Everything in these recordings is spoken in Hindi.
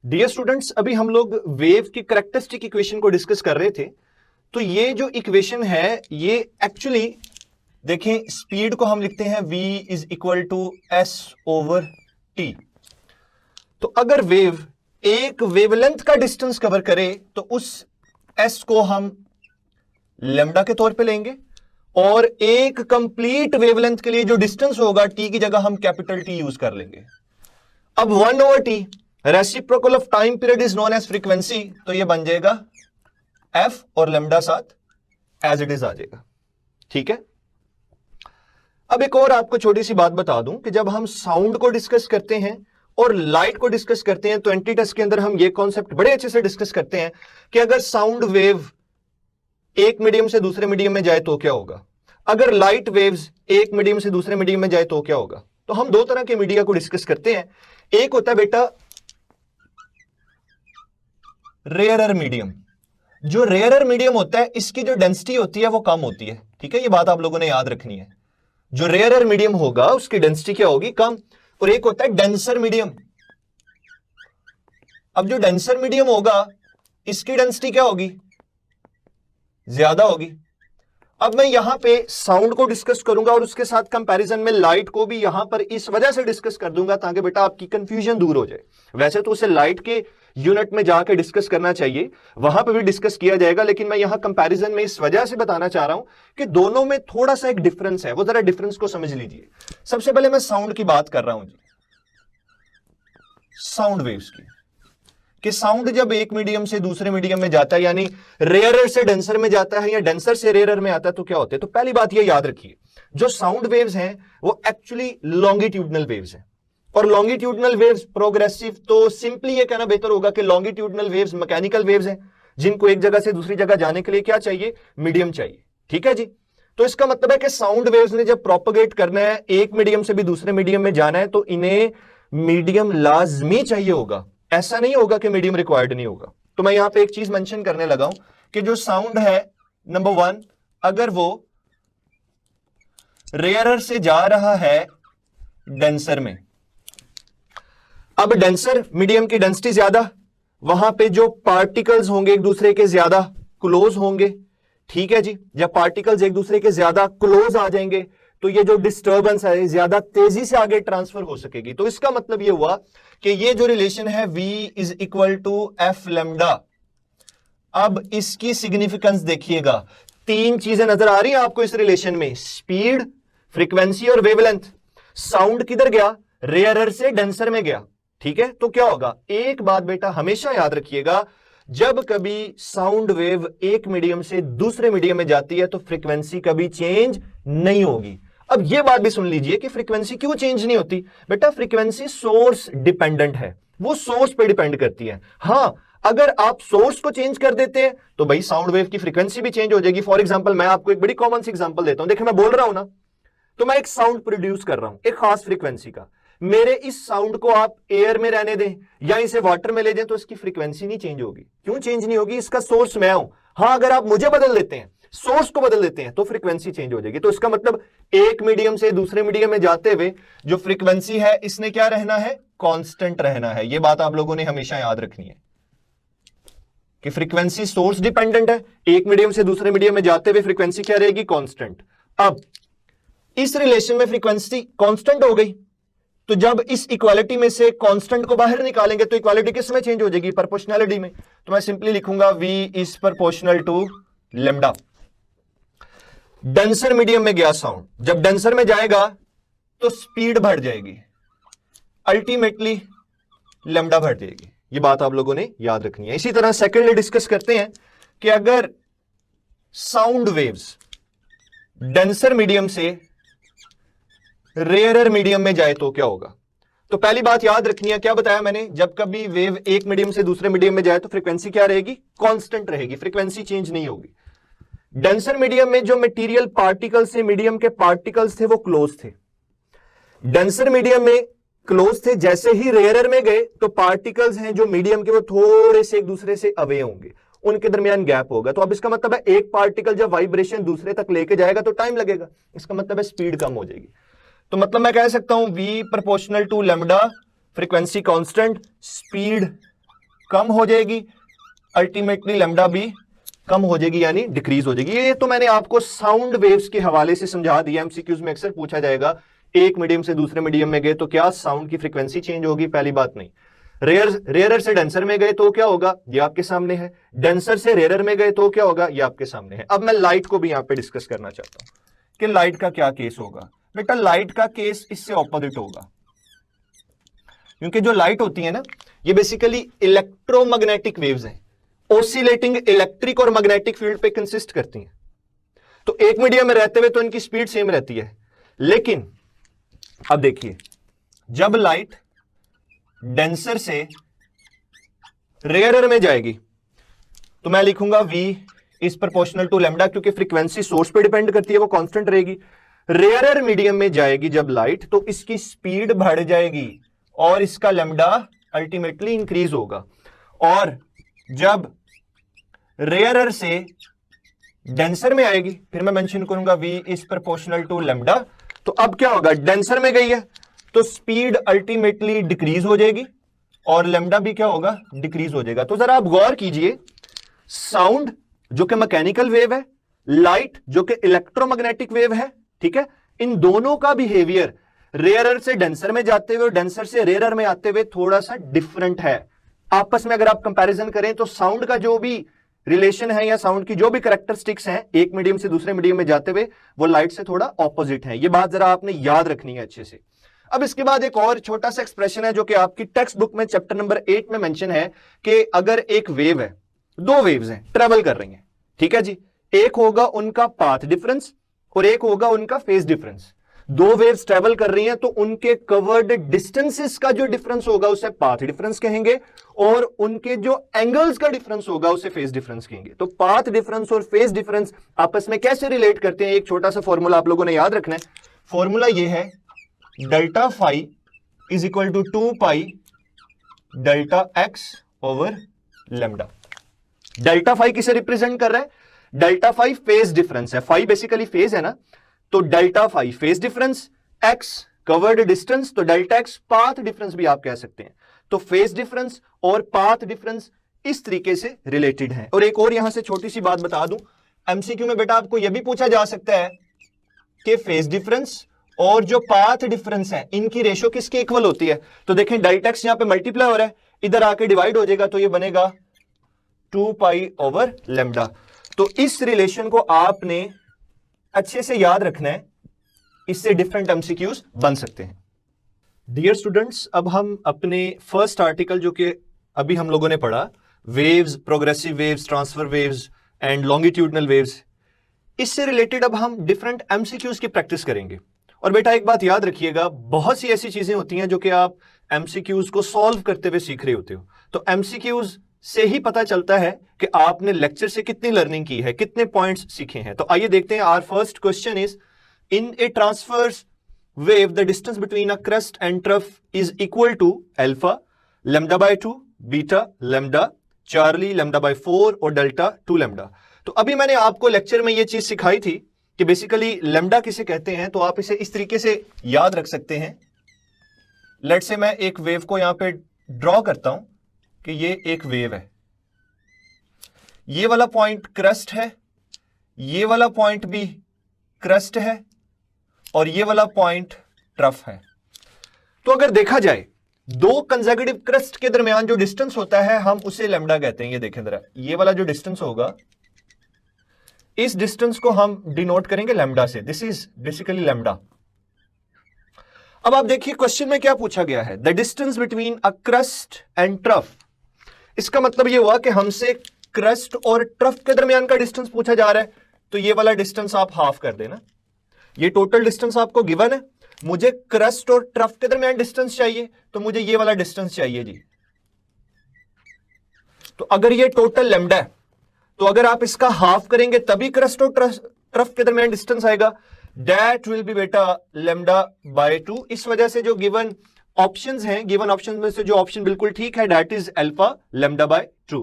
डियर स्टूडेंट्स, अभी हम लोग वेव की कैरेक्टरिस्टिक इक्वेशन को डिस्कस कर रहे थे। तो ये जो इक्वेशन है ये एक्चुअली देखें, स्पीड को हम लिखते हैं v is equal to s over t. तो अगर वेव एक वेवलेंथ का डिस्टेंस कवर करे तो उस s को हम लेमडा के तौर पे लेंगे, और एक कंप्लीट वेवलेंथ के लिए जो डिस्टेंस होगा t की जगह हम कैपिटल T यूज कर लेंगे। अब 1 over t reciprocal of time period is known as frequency, तो ये बन जाएगा f और लेमडा साथ एज इट इज आ जाएगा। ठीक है। अब एक और आपको छोटी सी बात बता दूं कि जब हम साउंड को डिस्कस करते हैं और लाइट को डिस्कस करते हैं तो एंटी टेस्ट के अंदर हम ये कॉन्सेप्ट बड़े अच्छे से डिस्कस करते हैं कि अगर साउंड वेव एक मीडियम से दूसरे मीडियम में जाए तो क्या होगा, अगर लाइट वेव्स एक मीडियम से दूसरे मीडियम में जाए तो क्या होगा। तो हम दो तरह के मीडिया को डिस्कस करते हैं। एक होता है बेटा रेयरर मीडियम। जो रेयरर मीडियम होता है इसकी जो डेंसिटी होती है वो कम होती है। ठीक है, ये बात आप लोगों ने याद रखनी है। जो रेयरर मीडियम होगा उसकी डेंसिटी क्या होगी, कम। और एक होता है डेंसर मीडियम। अब जो डेंसर मीडियम होगा इसकी डेंसिटी क्या होगी, ज्यादा होगी। अब मैं यहां पे साउंड को डिस्कस करूंगा और उसके साथ कंपैरिजन में लाइट को भी यहां पर इस वजह से डिस्कस कर दूंगा ताकि बेटा आपकी कंफ्यूजन दूर हो जाए। वैसे तो उसे लाइट के यूनिट में जाकर डिस्कस करना चाहिए, वहां पर भी डिस्कस किया जाएगा, लेकिन मैं यहां कंपैरिजन में इस वजह से बताना चाह रहा हूं कि दोनों में थोड़ा सा एक डिफरेंस है, वो जरा डिफरेंस को समझ लीजिए। सबसे पहले मैं साउंड की बात कर रहा हूं जी, साउंड वेव्स की, कि साउंड जब एक मीडियम से दूसरे मीडियम में जाता है, यानी रेयरर से डेंसर में जाता है या डेंसर से रेयरर में आता है, तो क्या होते हैं। तो पहली बात ये याद रखिए, जो साउंड वेव्स हैं वो एक्चुअली लॉन्गिट्यूडनल वेव्स हैं, और लॉन्गिट्यूडनल वेव्स प्रोग्रेसिव। तो सिंपली ये कहना बेहतर होगा कि लॉन्गिट्यूडनल वेव्स मैकेनिकल वेव्स हैं, जिनको एक जगह से दूसरी जगह जाने के लिए क्या चाहिए, मीडियम चाहिए। ठीक है जी। तो इसका मतलब है कि साउंड वेव्स ने जब प्रोपगेट करना है, एक मीडियम से भी दूसरे मीडियम में जाना है, तो इन्हें मीडियम लाजमी चाहिए होगा। ऐसा नहीं होगा कि मीडियम रिक्वायर्ड नहीं होगा। तो मैं यहां पे एक चीज मेंशन करने लगा हूं कि जो साउंड है, नंबर 1, अगर वो रेयरर से जा रहा है डेंसर में, अब डेंसर मीडियम की डेंसिटी ज्यादा, वहां पे जो पार्टिकल्स होंगे एक दूसरे के ज्यादा क्लोज होंगे। ठीक है जी। जब पार्टिकल्स एक दूसरे के ज्यादा क्लोज आ जाएंगे तो ये जो डिस्टर्बेंस है ज्यादा तेजी से आगे ट्रांसफर हो सकेगी। तो इसका मतलब ये हुआ कि ये जो रिलेशन है v is equal to f lambda. अब इसकी सिग्निफिकेंस देखिएगा, 3 चीजें नजर आ रही हैं आपको इस रिलेशन में, स्पीड, फ्रीक्वेंसी और वेवलेंथ। साउंड किधर गया, रेयरर से डेंसर में गया। ठीक है। तो क्या होगा, एक बात बेटा हमेशा याद रखिएगा, जब कभी साउंड वेव एक मीडियम से दूसरे मीडियम में जाती है तो फ्रीक्वेंसी कभी चेंज नहीं होगी। अब यह बात भी सुन लीजिए कि फ्रीक्वेंसी क्यों चेंज नहीं होती। बेटा फ्रीक्वेंसी सोर्स डिपेंडेंट है, वो सोर्स पे डिपेंड करती है। हां, अगर आप सोर्स को चेंज कर देते हैं तो भाई साउंड वेव की फ्रीक्वेंसी भी चेंज हो जाएगी। फॉर एग्जांपल मैं आपको एक बड़ी कॉमन सी एग्जांपल देता हूं। देखिए मैं बोल रहा हूं ना, तो मैं एक साउंड प्रोड्यूस कर रहा हूं एक खास फ्रीक्वेंसी का। मेरे इस साउंड को आप एयर में रहने दें या इसे वाटर में ले जाएं तो इसकी फ्रीक्वेंसी नहीं चेंज होगी। क्यों चेंज नहीं होगी, इसका सोर्स मैं हूं। हां, अगर आप मुझे बदल देते हैं, सोर्स को बदल देते हैं, तो फ्रीक्वेंसी चेंज हो जाएगी। तो इसका मतलब एक मीडियम से दूसरे मीडियम में जाते हुए जो फ्रीक्वेंसी है इसने क्या रहना है, कांस्टेंट रहना है। यह बात आप लोगों ने हमेशा याद रखनी है कि फ्रीक्वेंसी सोर्स डिपेंडेंट है, एक मीडियम से दूसरे मीडियम में जाते हुए फ्रीक्वेंसी क्या रहेगी, कांस्टेंट। अब इस रिलेशन में फ्रीक्वेंसी कांस्टेंट हो गई, तो जब इस इक्वालिटी में से कांस्टेंट को बाहर निकालेंगे तो इक्वालिटी किस में चेंज हो जाएगी, प्रोपोर्शनैलिटी में। तो मैं सिंपली लिखूंगा v is proportional to lambda. Denser medium में गया साउंड, जब डेंसर में जाएगा तो स्पीड बढ़ जाएगी, अल्टीमेटली लेमडा बढ़ जाएगी। ये बात आप लोगों ने याद रखनी है। इसी तरह सेकेंडली डिस्कस करते हैं कि अगर साउंड वेव्स डेंसर मीडियम से रेयरर मीडियम में जाए तो क्या होगा। तो पहली बात याद रखनी है, क्या बताया मैंने, जब कभी वेव एक मीडियम से दूसरे मीडियम में जाए तो फ्रीक्वेंसी क्या रहेगी, कांस्टेंट रहेगी, फ्रीक्वेंसी चेंज नहीं होगी। डेंसर मीडियम में जो मटेरियल पार्टिकल्स थे, मीडियम के पार्टिकल्स थे, वो क्लोज थे। डेंसर मीडियम में क्लोज थे, जैसे ही रेयरर में गए तो पार्टिकल्स हैं जो मीडियम के वो थोड़े से एक दूसरे से अवे होंगे, उनके दरमियान गैप होगा। तो अब इसका मतलब है एक पार्टिकल जब वाइब्रेशन दूसरे तक लेके जाएगा तो टाइम लगेगा, इसका मतलब है स्पीड कम हो जाएगी। तो मतलब मैं कह सकता हूं v proportional to lambda, frequency constant, speed कम हो जाएगी, अल्टीमेटली लैम्डा भी कम हो जाएगी यानी डिक्रीज हो जाएगी। ये तो मैंने आपको साउंड वेव्स के हवाले से समझा दिया। एमसीक्यूज में अक्सर पूछा जाएगा एक मीडियम से दूसरे मीडियम में गए तो क्या साउंड की फ्रीक्वेंसी चेंज होगी, पहली बात नहीं। रेयरर से डेंसर में गए तो क्या होगा, ये आपके सामने है। डेंसर से रेयरर में गए तो क्या होगा, ये आपके सामने है। अब मैं लाइट को भी यहां पे डिस्कस करना चाहता हूं कि लाइट का क्या केस होगा। बेटा लाइट का केस इससे ऑपोजिट होगा, क्योंकि जो लाइट होती है ना ये बेसिकली इलेक्ट्रोमैग्नेटिक वेव्स हैं, ओसिलेटिंग इलेक्ट्रिक और मैग्नेटिक फील्ड पे कंसिस्ट करती हैं। तो एक मीडियम में रहते हुए तो इनकी स्पीड सेम रहती है, लेकिन अब देखिए जब लाइट डेंसर से रेयरर में जाएगी तो मैं लिखूंगा V is proportional to lambda, क्योंकि फ्रीक्वेंसी सोर्स पे डिपेंड करती है, वो कांस्टेंट रहेगी। रेयरर मीडियम में जाएगी जब लाइट तो इसकी स्पीड बढ़ जाएगी और इसका लैम्डा अल्टीमेटली इंक्रीज होगा। और जब रेयरर से डेंसर में आएगी फिर मैं मेंशन करूंगा V is proportional to lambda. तो अब क्या होगा, डेंसर में गई है तो स्पीड अल्टीमेटली डिक्रीज हो जाएगी और लैम्डा भी क्या होगा, डिक्रीज हो जाएगा। तो जरा आप गौर कीजिए, साउंड जो कि मैकेनिकल वेव है, लाइट जो कि इलेक्ट्रोमैग्नेटिक वेव है, ठीक है, इन दोनों का बिहेवियर रेयरर से डेंसर में जाते हुए और डेंसर से रेयरर में आते हुए थोड़ा सा डिफरेंट है। आपस में अगर आप कंपैरिजन करें तो साउंड का जो भी रिलेशन है या साउंड की जो भी कैरेक्टरिस्टिक्स हैं एक मीडियम से दूसरे मीडियम में जाते हुए वो लाइट से थोड़ा ऑपोजिट है। ये बात जरा आपने याद रखनी है अच्छे से। अब इसके बाद एक और छोटा सा एक्सप्रेशन है जो कि आपकी टेक्स्ट बुक में चैप्टर नंबर 8 में मेंशन है कि अगर एक वेव है, दो वेव्स हैं ट्रेवल कर रही हैं, ठीक है जी, एक होगा उनका पाथ डिफरेंस और एक होगा उनका फेज डिफरेंस। दो वेव्स ट्रेवल कर रही हैं तो उनके कवर्ड डिस्टेंसेस का जो डिफरेंस होगा उसे पाथ डिफरेंस कहेंगे और उनके जो एंगल्स का डिफरेंस होगा उसे फेज डिफरेंस कहेंगे। तो पाथ डिफरेंस और फेज डिफरेंस आपस में कैसे रिलेट करते हैं, एक छोटा सा फॉर्मूला आप लोगों ने याद रखना है। फॉर्मूला ये है delta phi is equal to 2 pi delta x over lambda. Delta phi किसे रिप्रेजेंट कर रहा है, डेल्टा फाई फेज डिफरेंस है, फाई बेसिकली फेज है ना, तो delta phi phase difference, x covered distance, तो डेल्टा एक्स पाथ डिफरेंस भी आप कह सकते हैं। तो फेज डिफरेंस और पाथ डिफरेंस इस तरीके से रिलेटेड है। और एक और यहां से छोटी सी बात बता दूं, एमसीक्यू में बेटा आपको यह भी पूछा जा सकता है कि फेज डिफरेंस और जो पाथ डिफरेंस है इनकी रेशो किसके इक्वल होती है। तो देखें डेल्टा एक्स यहां पे मल्टीप्लाई हो रहा है, इधर आके डिवाइड हो जाएगा तो ये बनेगा 2 पाई ओवर लैम्डा। तो इस रिलेशन को आपने अच्छे से याद रखना है, इससे डिफरेंट एमसीक्यूज बन सकते हैं। डियर स्टूडेंट्स, अब हम अपने फर्स्ट आर्टिकल जो कि अभी हम लोगों ने पढ़ा, waves, progressive waves, transfer waves and longitudinal waves, इससे रिलेटेड अब हम डिफरेंट एमसीक्यूज की प्रैक्टिस करेंगे। और बेटा एक बात याद रखिएगा, बहुत सी ऐसी चीजें होती हैं जो कि आप एमसीक्यूज को सॉल्व करते हुए सीख रहे होते हो, तो एमसीक्यूज से ही पता चलता है कि आपने लेक्चर से कितनी लर्निंग की है, कितने पॉइंट्स सीखे हैं। तो आइए देखते हैं। Our first question is, in a transverse wave the distance between a crest and trough is equal to alpha lambda by 2, beta lambda, charlie lambda by 4 और डेल्टा 2 लैम्डा। तो अभी मैंने आपको लेक्चर में यह चीज सिखाई थी कि बेसिकली लैम्डा किसे कहते हैं, तो आप इसे इस तरीके से याद रख सकते हैं। लेट्स से मैं एक वेव को यहां पे ड्रॉ करता हूं कि ये एक वेव है, ये वाला पॉइंट क्रस्ट है, ये वाला पॉइंट भी क्रस्ट है और ये वाला पॉइंट ट्रफ है। तो अगर देखा जाए दो कंसेक्यूटिव क्रस्ट के दरमियान जो डिस्टेंस होता है हम उसे लैम्डा कहते हैं। ये देखें जरा, ये वाला जो डिस्टेंस होगा इस डिस्टेंस को हम डिनोट करेंगे लैम्डा से। This is basically lambda. अब आप देखिए क्वेश्चन में क्या पूछा गया है, the distance between a crest and trough. इसका मतलब यह हुआ कि हमसे क्रस्ट और ट्रफ के दरमियान का डिस्टेंस पूछा जा रहा है, तो ये वाला डिस्टेंस आप हाफ कर देना। ये टोटल डिस्टेंस आपको गिवन है, मुझे क्रस्ट और ट्रफ के दरमियान डिस्टेंस चाहिए, तो मुझे ये वाला डिस्टेंस चाहिए जी। तो अगर ये टोटल लैम्डा है तो अगर आप इसका हाफ करेंगे तभी क्रस्ट और ट्रफ के दरमियान डिस्टेंस आएगा, that will be beta lambda by 2। इस वजह से जो गिवन ऑप्शंस हैं, गिवन ऑप्शंस में से जो ऑप्शन बिल्कुल ठीक है that is alpha lambda by 2।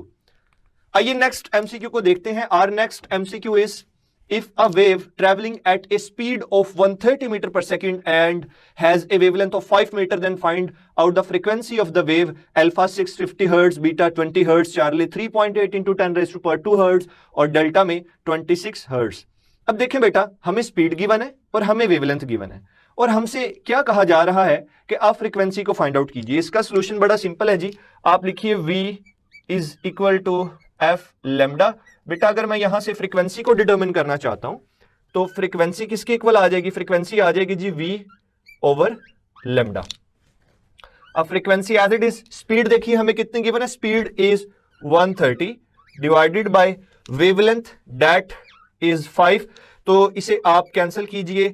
आइए नेक्स्ट एमसीक्यू को देखते हैं। Our next MCQ is, if a wave traveling at a speed of 130 meter per second and has a wavelength of 5 meter, then find out the frequency of the wave alpha 650 hertz, beta 20 hertz, charlie 3.8 into 10 raised to power 2 hertz और डेल्टा में 26 hertz। अब देखें बेटा, हमें स्पीड गिवन है और हमें वेवलेंथ गिवन है और हमसे क्या कहा जा रहा है कि आप फ्रीक्वेंसी को फाइंड आउट कीजिए। इसका सोल्यूशन बड़ा सिंपल है जी, आप लिखिए v is equal to f lambda. बेटा अगर मैं यहां से फ्रीक्वेंसी को डिटरमिन करना चाहता हूं तो फ्रीक्वेंसी किसके इक्वल आ जाएगी? फ्रीक्वेंसी आ जाएगी जी v ओवर लेमडा। अब frequency as it is, speed देखिए हमें कितनी गिवन है, speed is 130 divided by wavelength that is 5, तो इसे आप कैंसिल कीजिए,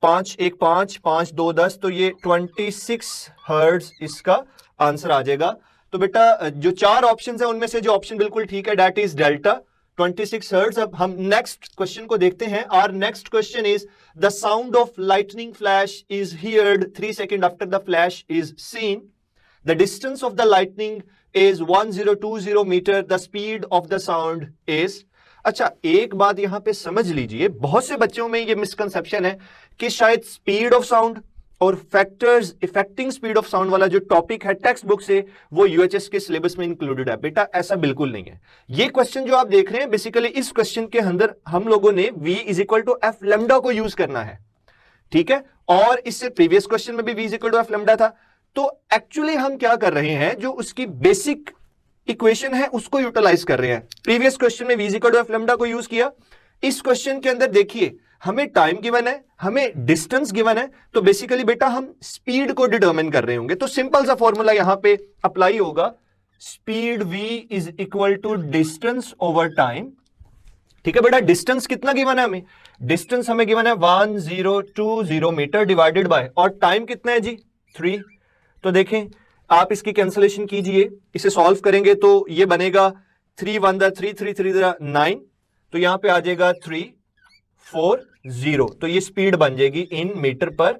5 1 5 5 2 10, तो ये 26 हर्ट्ज इसका आंसर आ जाएगा। तो बेटा जो चार ऑप्शन है उनमें से जो ऑप्शन बिल्कुल ठीक है दैट इज डेल्टा 26 हर्ट्ज। अब हम नेक्स्ट क्वेश्चन को देखते हैं। Our next question is the sound of lightning flash is heard 3 second after the flash is seen, the distance of the lightning is 1020 metre, the speed of the sound is. अच्छा एक बात यहां पे समझ लीजिए, बहुत से बच्चों में ये मिसकंसेप्शन है कि शायद स्पीड ऑफ साउंड और factors affecting speed of sound वाला जो टॉपिक है टेक्स्ट बुक से वो यूएचएस के सिलेबस में इंक्लूडेड है। बेटा ऐसा बिल्कुल नहीं है। ये क्वेश्चन जो आप देख रहे हैं बेसिकली इस क्वेश्चन के अंदर हम लोगों ने v is equal to f lambda को यूज करना है, ठीक है, और इससे प्रीवियस क्वेश्चन में भी v is equal to f lambda था। तो एक्चुअली हम क्या कर रहे हैं, जो उसकी बेसिक इक्वेशन है उसको यूटिलाइज कर रहे हैं। प्रीवियस क्वेश्चन में v is equal to f lambda को यूज किया, इस क्वेश्चन के अंदर देखिए हमें टाइम गिवन है, हमें डिस्टेंस गिवन है, तो बेसिकली बेटा हम स्पीड को डिटरमिन कर रहे होंगे। तो सिंपल सा फॉर्मूला यहां पे अप्लाई होगा, speed v is equal to distance over time. ठीक है बेटा, डिस्टेंस कितना गिवन है हमें? डिस्टेंस हमें गिवन है 1020 मीटर डिवाइडेड बाय, और टाइम कितना है जी 3। तो देखें आप इसकी कैंसिलेशन कीजिए, इसे सॉल्व करेंगे तो ये बनेगा 3 1 3 3 3 9, तो यहां पे आ जाएगा 340, तो ये स्पीड बन जाएगी इन मीटर पर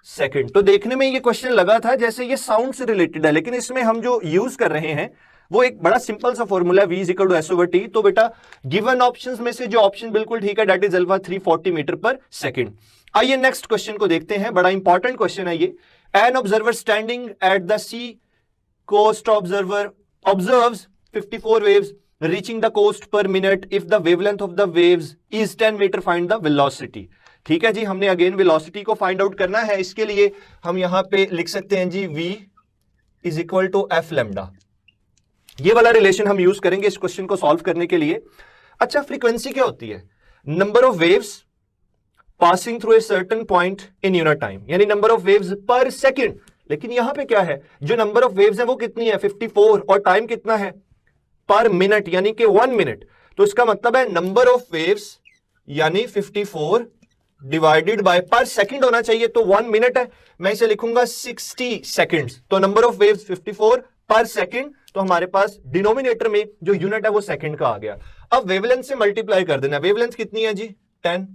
सेकंड। तो देखने में ये क्वेश्चन लगा था जैसे ये साउंड से रिलेटेड है, लेकिन इसमें हम जो यूज कर रहे हैं वो एक बड़ा सिंपल सा फॉर्मूला है, v is equal to s over t. तो बेटा गिवन ऑप्शंस में से जो ऑप्शन बिल्कुल ठीक है दैट इज अल्फा 340 मीटर पर सेकंड। आइए नेक्स्ट क्वेश्चन को देखते हैं, बड़ा इंपॉर्टेंट क्वेश्चन है ये। An observer standing at the sea coast observer observes 54 waves reaching the coast per minute if the wavelength of the waves is 10 meter, find the velocity। ठीक है जी, हमने अगेन वेलोसिटी को फाइंड आउट करना है। इसके लिए हम यहां पे लिख सकते हैं जी v is equal to f lambda. ये वाला रिलेशन हम यूज करेंगे इस क्वेश्चन को सॉल्व करने के लिए। अच्छा फ्रीक्वेंसी क्या होती है? Number of waves passing through a certain point in unit time, यानी नंबर ऑफ वेव्स पर सेकेंड। लेकिन यहां पे क्या है, जो नंबर ऑफ वेव्स है वो कितनी है 54, और टाइम कितना है पर मिनट, यानी कि 1 मिनट। तो इसका मतलब है नंबर ऑफ वेव्स यानी 54 डिवाइडेड बाय पर सेकंड होना चाहिए, तो 1 मिनट है, मैं इसे लिखूंगा 60 सेकंड्स। तो नंबर ऑफ वेव्स 54 पर सेकंड, तो हमारे पास डिनोमिनेटर में जो यूनिट है वो सेकंड का आ गया। अब वेवलेंथ से मल्टीप्लाई कर देना, वेवलेंथ कितनी है जी 10,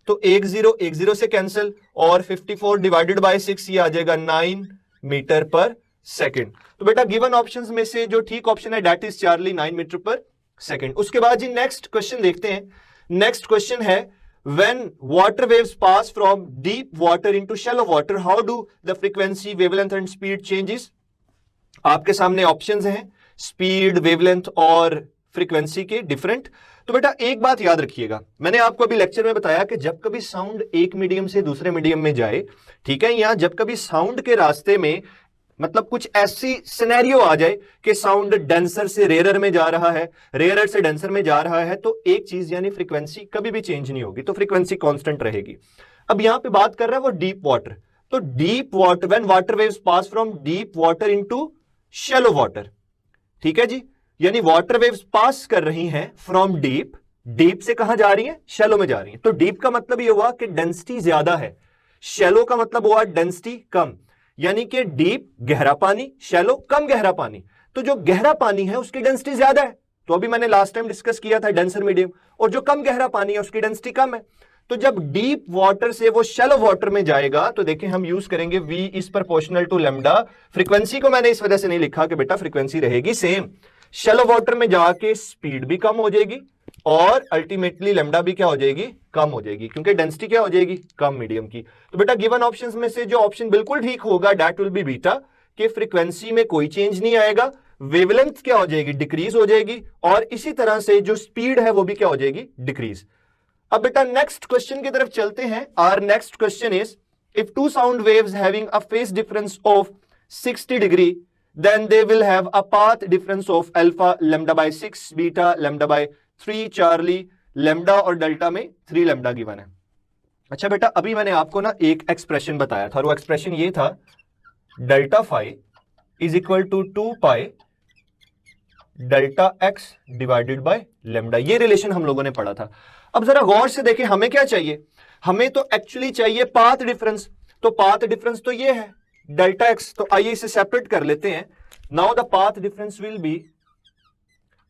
तो 10 से कैंसिल, और 54 डिवाइडेड बाय 6 ये आ जाएगा 9 मीटर पर सेकंड। तो बेटा गिवन ऑप्शंस में से जो ठीक ऑप्शन है दैट इज चार्ली 9 मीटर पर सेकंड। उसके बाद जी नेक्स्ट क्वेश्चन देखते हैं। नेक्स्ट क्वेश्चन है when water waves pass from deep water into shallow water, how do the frequency, wavelength and speed changes? आपके सामने ऑप्शंस हैं स्पीड, वेवलेंथ और फ्रीक्वेंसी के डिफरेंट। तो बेटा एक बात याद रखिएगा, मैंने आपको अभी लेक्चर में बताया कि जब कभी साउंड एक मीडियम से दूसरे मीडियम में जाए, ठीक है, या जब कभी साउंड के रास्ते में मतलब कुछ ऐसी सिनेरियो आ जाए कि साउंड डेंसर से रेयरर में जा रहा है, रेयरर से डेंसर में जा रहा है, तो एक चीज यानी फ्रीक्वेंसी कभी भी चेंज नहीं होगी, तो फ्रीक्वेंसी कांस्टेंट रहेगी। अब यहां पे बात कर रहा है वो डीप वाटर, तो deep water when water waves pass from deep water into shallow water, ठीक है जी, यानी वाटर वेव्स पास कर रही हैं फ्रॉम डीप, डीप से कहां जा रही हैं, शैलो में जा रही हैं। तो डीप का मतलब ये हुआ कि डेंसिटी ज्यादा है, शैलो का मतलब हुआ डेंसिटी कम, यानी कि डीप गहरा पानी, शैलो कम गहरा पानी। तो जो गहरा पानी है उसकी डेंसिटी ज्यादा है, तो अभी मैंने लास्ट टाइम डिस्कस किया था डेंसर मीडियम, और जो कम गहरा पानी है उसकी डेंसिटी कम है। तो जब डीप वाटर से वो शैलो वाटर में जाएगा तो देखिए हम यूज करेंगे v is proportional to lambda. Frequency को मैंने इस वजह से नहीं लिखा कि बेटा फ्रीक्वेंसी रहेगी सेम, शैलो वाटर में जाके स्पीड भी कम हो जाएगी, और अल्टीमेटली लेमडा भी क्या हो जाएगी, कम हो जाएगी, क्योंकि डेंसिटी क्या हो जाएगी, कम मीडियम की। तो बेटा गिवन ऑप्शंस में से जो ऑप्शन बिल्कुल ठीक होगा दैट विल बी बीटा, कि फ्रीक्वेंसी में कोई चेंज नहीं आएगा, वेवलेंथ क्या हो जाएगी, डिक्रीज हो जाएगी, और इसी तरह से जो स्पीड है वो भी क्या हो जाएगी, डिक्रीज। अब बेटा नेक्स्ट क्वेश्चन की तरफ चलते हैं। Our next question is, if two sound waves having a phase difference of 60 degree then they will have a path difference of alpha lambda by 6 beta lambda by 3 Charlie lambda और डेल्टा में 3 lambda गिवन है। अच्छा बेटा अभी मैंने आपको ना एक एक्सप्रेशन बताया था, और वो एक्सप्रेशन ये था delta phi is equal to 2 pi delta x divided by lambda, ये रिलेशन हम लोगों ने पढ़ा था। अब जरा गौर से देखें, हमें क्या चाहिए, हमें तो एक्चुअली चाहिए पाथ डिफरेंस, तो पाथ डिफरेंस तो ये है डेल्टा एक्स, तो आइए इसे सेपरेट कर लेते हैं। Now the path difference will be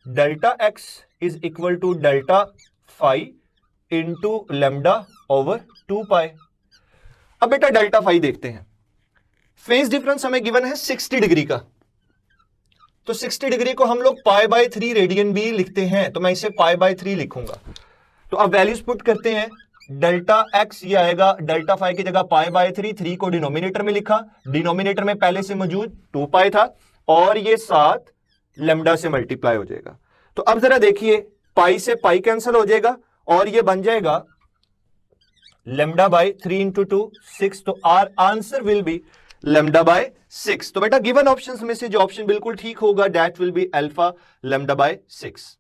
delta x is equal to delta phi into lambda over 2 pi. अब बेटा डेल्टा फाई देखते हैं, फेज डिफरेंस हमें गिवन है 60 डिग्री का, तो 60 डिग्री को हम लोग पाई बाय 3 रेडियन भी लिखते हैं, तो मैं इसे पाई बाय 3 लिखूंगा। तो अब वैल्यूज पुट करते हैं, डेल्टा एक्स ये आएगा डेल्टा फाई की जगह पाई बाय 3, 3 को डिनोमिनेटर में लिखा, डिनोमिनेटर में पहले से मौजूद 2 पाई था, और ये 7 लेमडा से मल्टीप्लाई हो जाएगा। तो अब जरा देखिए, पाई से पाई कैंसिल हो जाएगा और ये बन जाएगा लेमडा बाय 3 इंटू 2 6, तो our answer will be lambda by 6। तो बेटा गिवन ऑप्शंस में से जो ऑप्शन बिल्कुल ठीक होगा that will be alpha lambda by 6।